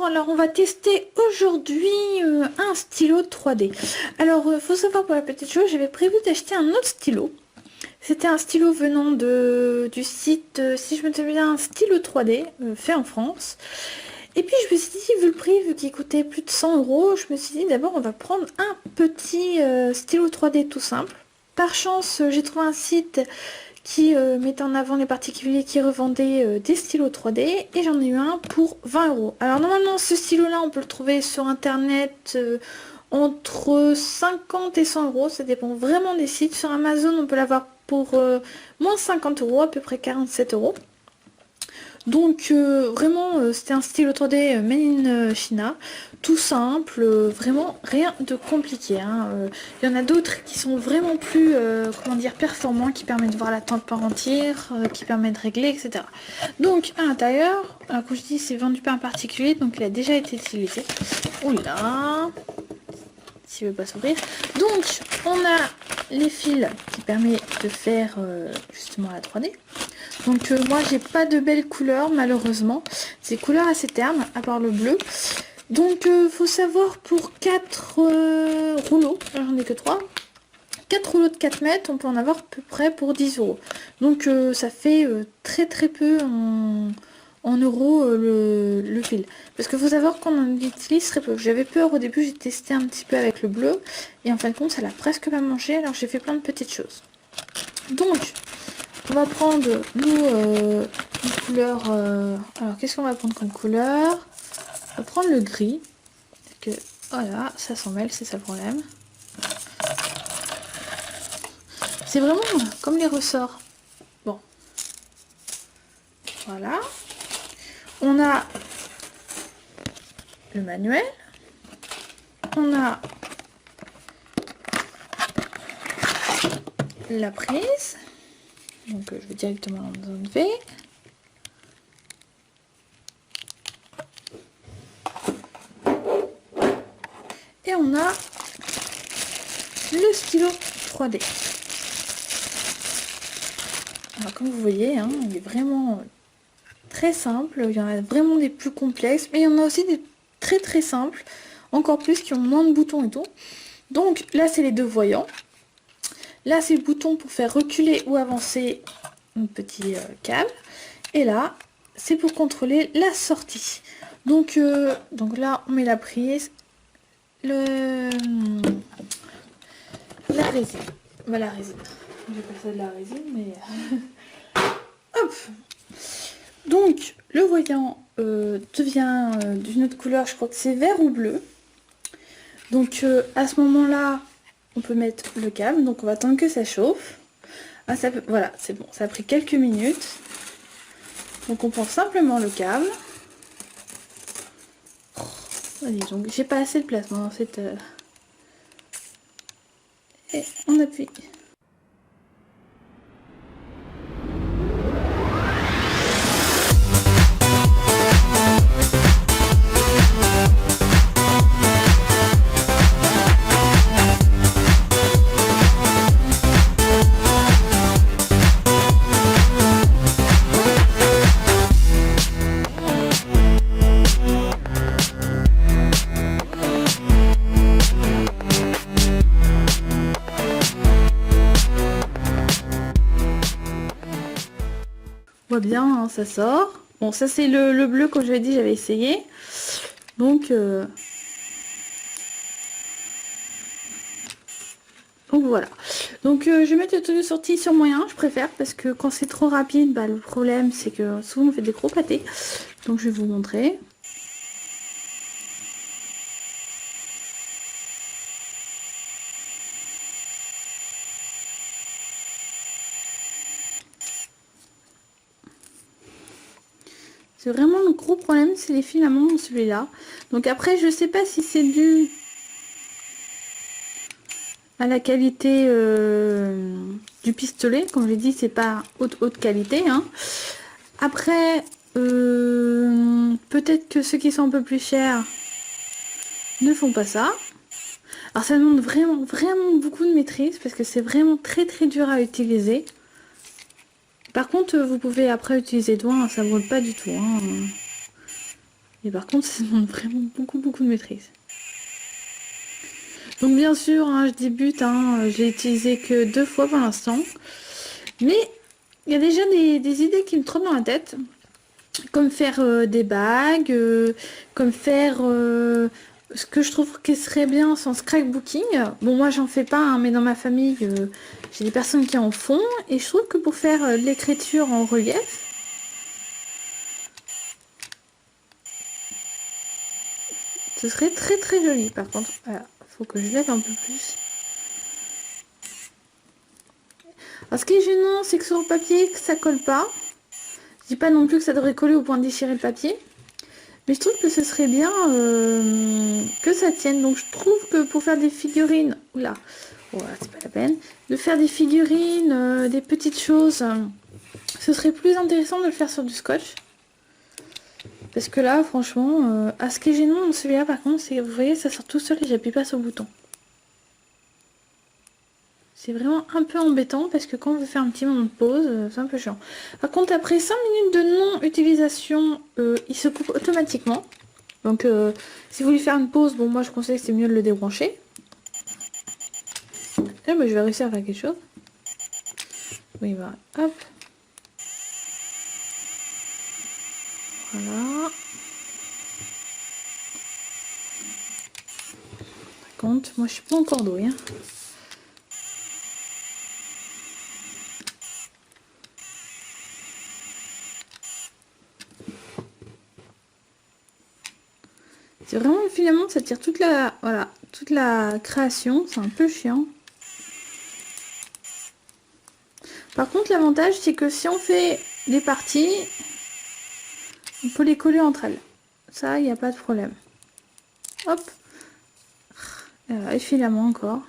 alors on va tester aujourd'hui un stylo 3D. Alors, faut savoir pour la petite chose, j'avais prévu d'acheter un autre stylo. C'était un stylo venant du site, si je me souviens bien, un stylo 3D, fait en France. Et puis je me suis dit, vu le prix, vu qu'il coûtait plus de 100 euros, je me suis dit d'abord on va prendre un petit stylo 3D tout simple. Par chance, j'ai trouvé un site qui mettait en avant les particuliers qui revendaient des stylos 3D et j'en ai eu un pour 20 euros. Alors normalement ce stylo là on peut le trouver sur internet entre 50 et 100 euros, ça dépend vraiment des sites. Sur Amazon on peut l'avoir pour moins 50 euros, à peu près 47 euros. Donc vraiment c'était un stylo 3D made in China, tout simple, vraiment rien de compliqué. Hein. Il y en a d'autres qui sont vraiment plus comment dire, performants, qui permettent de voir la température, qui permettent de régler, etc. Donc à l'intérieur, comme je dis, c'est vendu par un particulier, donc il a déjà été utilisé. Oula, s'il veut pas s'ouvrir. Donc on a les fils qui permettent de faire justement la 3D. Donc moi j'ai pas de belles couleurs malheureusement, c'est couleurs assez ternes à part le bleu. Donc faut savoir pour 4 rouleaux, j'en ai que 3, 4 rouleaux de 4 mètres, on peut en avoir à peu près pour 10 euros. Donc ça fait très peu en euros le fil. Parce qu'il faut savoir qu'on en utilise très peu. J'avais peur au début, j'ai testé un petit peu avec le bleu et en fin de compte ça l'a presque pas mangé, alors j'ai fait plein de petites choses. Donc on va prendre, nous, une couleur... alors, qu'est-ce qu'on va prendre comme couleur? On va prendre le gris. Parce que, voilà, ça s'en mêle, c'est ça le problème. C'est vraiment comme les ressorts. Bon. Voilà. On a le manuel. On a la prise. Donc je vais directement l'enlever. Et on a le stylo 3D. Alors comme vous voyez, hein, il est vraiment très simple. Il y en a vraiment des plus complexes, mais il y en a aussi des très simples, encore plus qui ont moins de boutons et tout. Donc là c'est les deux voyants. Là c'est le bouton pour faire reculer ou avancer un petit câble. Et là c'est pour contrôler la sortie. Donc là on met la prise, la résine. Bah, la résine. J'appelle ça de la résine, mais hop. Donc le voyant devient d'une autre couleur, je crois que c'est vert ou bleu. Donc à ce moment-là, on peut mettre le câble, donc on va attendre que ça chauffe. Ah, voilà, c'est bon, ça a pris quelques minutes. Donc on prend simplement le câble. Allez, donc j'ai pas assez de place dans cette... Et on appuie. On voit bien, hein, ça sort. Bon, ça c'est le bleu, comme je l'ai dit, j'avais essayé. Donc voilà. Donc je vais mettre le taux de sortie sur moyen, je préfère, parce que quand c'est trop rapide, bah, le problème c'est que souvent on fait des gros pâtés. Donc je vais vous montrer. C'est vraiment le gros problème, c'est les filaments dans celui-là. Donc après, je sais pas si c'est dû à la qualité du pistolet. Comme je l'ai dit, c'est pas haute qualité. Hein. Après, peut-être que ceux qui sont un peu plus chers ne font pas ça. Alors ça demande vraiment beaucoup de maîtrise parce que c'est vraiment très dur à utiliser. Par contre, vous pouvez après utiliser doigts, ça ne brûle pas du tout. Hein. Et par contre, ça demande vraiment beaucoup de maîtrise. Donc bien sûr, hein, je débute, hein, je l'ai utilisé que 2 fois pour l'instant. Mais il y a déjà des idées qui me trottent dans la tête. Comme faire des bagues, comme faire ce que je trouve qui serait bien sans scrapbooking. Bon, moi j'en fais pas, hein, mais dans ma famille, j'ai des personnes qui en font. Et je trouve que pour faire de l'écriture en relief, ce serait très joli. Par contre, voilà, faut que je lève un peu plus. Alors ce qui est gênant, c'est que sur le papier, ça colle pas. Je dis pas non plus que ça devrait coller au point de déchirer le papier. Mais je trouve que ce serait bien que ça tienne. Donc je trouve que pour faire des figurines... Oula, voilà, c'est pas la peine. De faire des figurines, des petites choses, ce serait plus intéressant de le faire sur du scotch. Parce que là, franchement, ce qui est gênant dans celui-là, par contre, c'est que vous voyez, ça sort tout seul et j'appuie pas sur le bouton. C'est vraiment un peu embêtant parce que quand on veut faire un petit moment de pause, c'est un peu chiant. Par contre, après 5 minutes de non-utilisation, il se coupe automatiquement. Donc, si vous voulez faire une pause, bon, moi je conseille que c'est mieux de le débrancher. Là, je vais réussir à faire quelque chose. Oui, bah, hop. Voilà. Par contre, moi je suis pas encore douée, hein. C'est vraiment le filament, ça tire toute la, voilà, toute la création, c'est un peu chiant. Par contre, l'avantage, c'est que si on fait des parties, on peut les coller entre elles. Ça, il n'y a pas de problème. Hop. Et filament encore.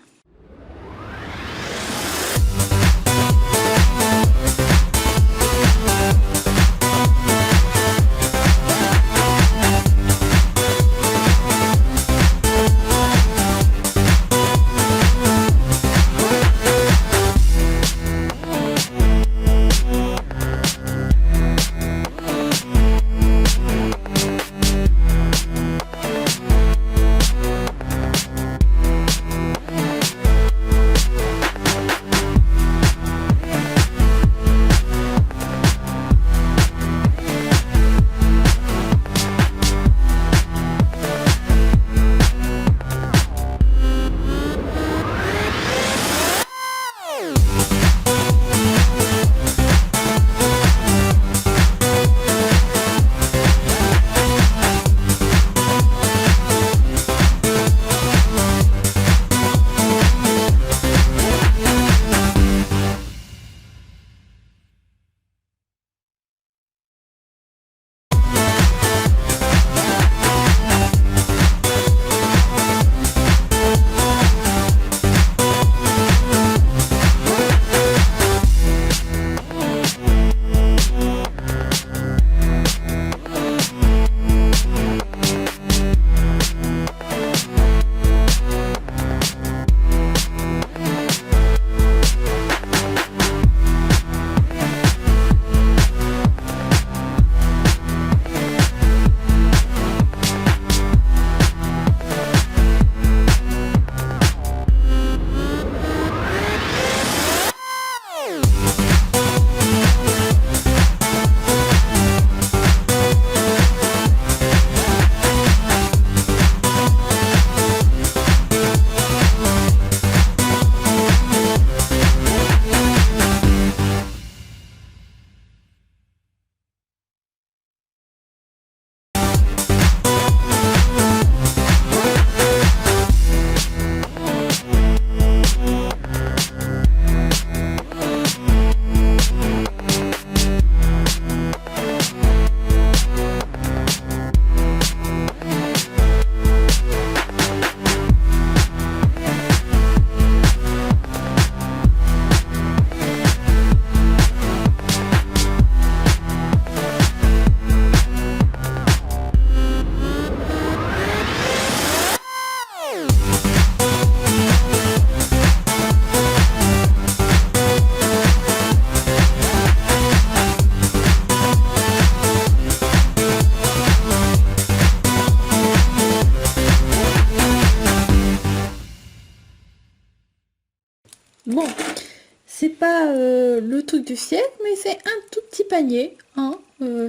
le truc du siècle, mais c'est un tout petit panier, hein,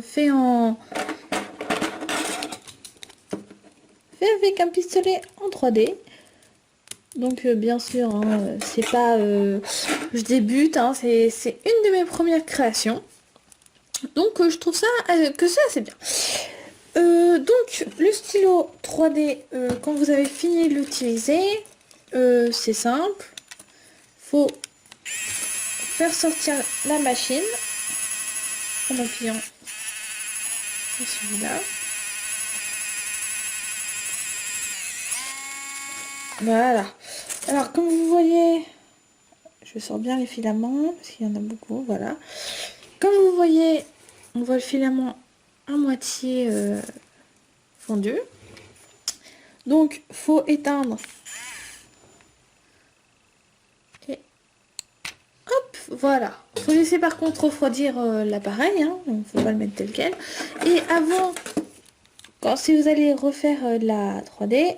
fait avec un pistolet en 3D. Donc bien sûr, hein, c'est pas... je débute, hein, c'est une de mes premières créations. Donc je trouve ça que c'est assez bien. Donc le stylo 3D, quand vous avez fini de l'utiliser, c'est simple. Faut faire sortir la machine en appuyant sur celui-là. Voilà. Alors comme vous voyez, je sors bien les filaments parce qu'il y en a beaucoup. Voilà. Comme vous voyez, on voit le filament à moitié fondu. Donc faut éteindre. Et hop, voilà. Faut laisser par contre refroidir l'appareil, hein, donc faut pas le mettre tel quel. Et avant, si vous allez refaire de la 3D,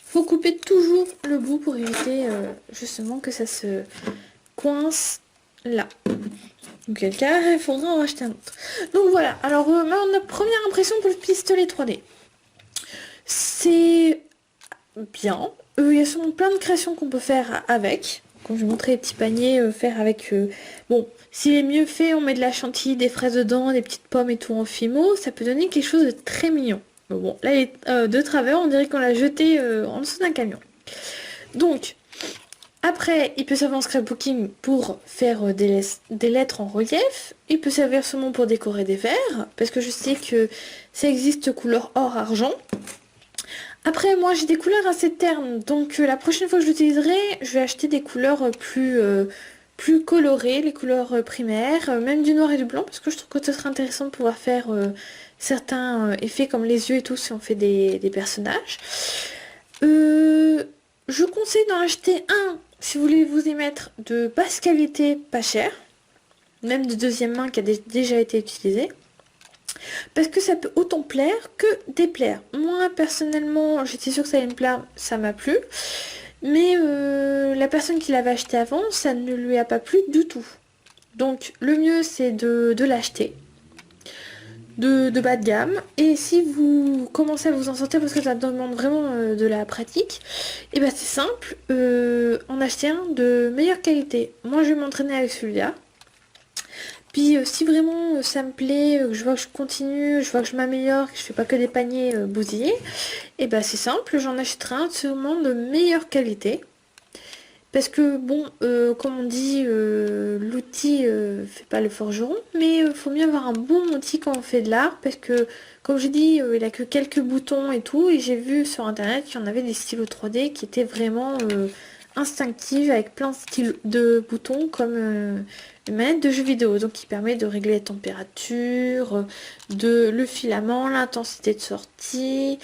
faut couper toujours le bout pour éviter justement que ça se coince là. Auquel cas, il faudra en racheter un autre. Donc voilà, alors ma première impression pour le pistolet 3D. C'est bien. Il y a sûrement plein de créations qu'on peut faire avec. Comme je vais montrer les petits paniers, faire avec... bon, s'il est mieux fait, on met de la chantilly, des fraises dedans, des petites pommes et tout en fimo, ça peut donner quelque chose de très mignon. Mais bon, là, il est de travers, on dirait qu'on l'a jeté en dessous d'un camion. Donc... Après, il peut servir en scrapbooking pour faire des lettres en relief. Il peut servir seulement pour décorer des verres, parce que je sais que ça existe couleur or argent. Après, moi j'ai des couleurs assez ternes, donc la prochaine fois que je l'utiliserai, je vais acheter des couleurs plus colorées, les couleurs primaires, même du noir et du blanc, parce que je trouve que ce serait intéressant de pouvoir faire certains effets comme les yeux et tout si on fait des personnages. Je conseille d'en acheter un si vous voulez vous y mettre de basse qualité, pas cher, même de deuxième main qui a déjà été utilisé, parce que ça peut autant plaire que déplaire. Moi personnellement, j'étais sûre que ça allait me plaire, ça m'a plu, mais la personne qui l'avait acheté avant, ça ne lui a pas plu du tout. Donc le mieux c'est de l'acheter. De bas de gamme, et si vous commencez à vous en sortir parce que ça demande vraiment de la pratique, et ben c'est simple, en acheter un de meilleure qualité. Moi je vais m'entraîner avec celui-là, puis si vraiment ça me plaît, je vois que je continue, je vois que je m'améliore, que je fais pas que des paniers bousillés, et ben c'est simple, j'en achèterai un sûrement de meilleure qualité. Parce que bon, comme on dit, l'outil fait pas le forgeron, mais faut mieux avoir un bon outil quand on fait de l'art, parce que comme j'ai dit, il a que quelques boutons et tout, et j'ai vu sur internet qu'il y en avait des stylos 3D qui étaient vraiment instinctifs, avec plein de boutons comme une manette de jeu vidéo, donc qui permet de régler la température, le filament, l'intensité de sortie,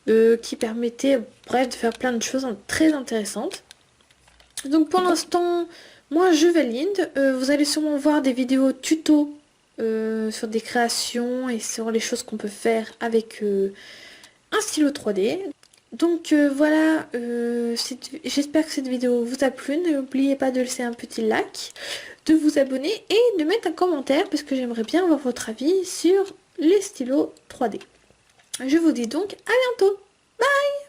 qui permettait bref de faire plein de choses très intéressantes. Donc pour l'instant, moi je valide. Vous allez sûrement voir des vidéos tuto sur des créations et sur les choses qu'on peut faire avec un stylo 3D. Donc voilà, j'espère que cette vidéo vous a plu. N'oubliez pas de laisser un petit like, de vous abonner et de mettre un commentaire parce que j'aimerais bien avoir votre avis sur les stylos 3D. Je vous dis donc à bientôt. Bye!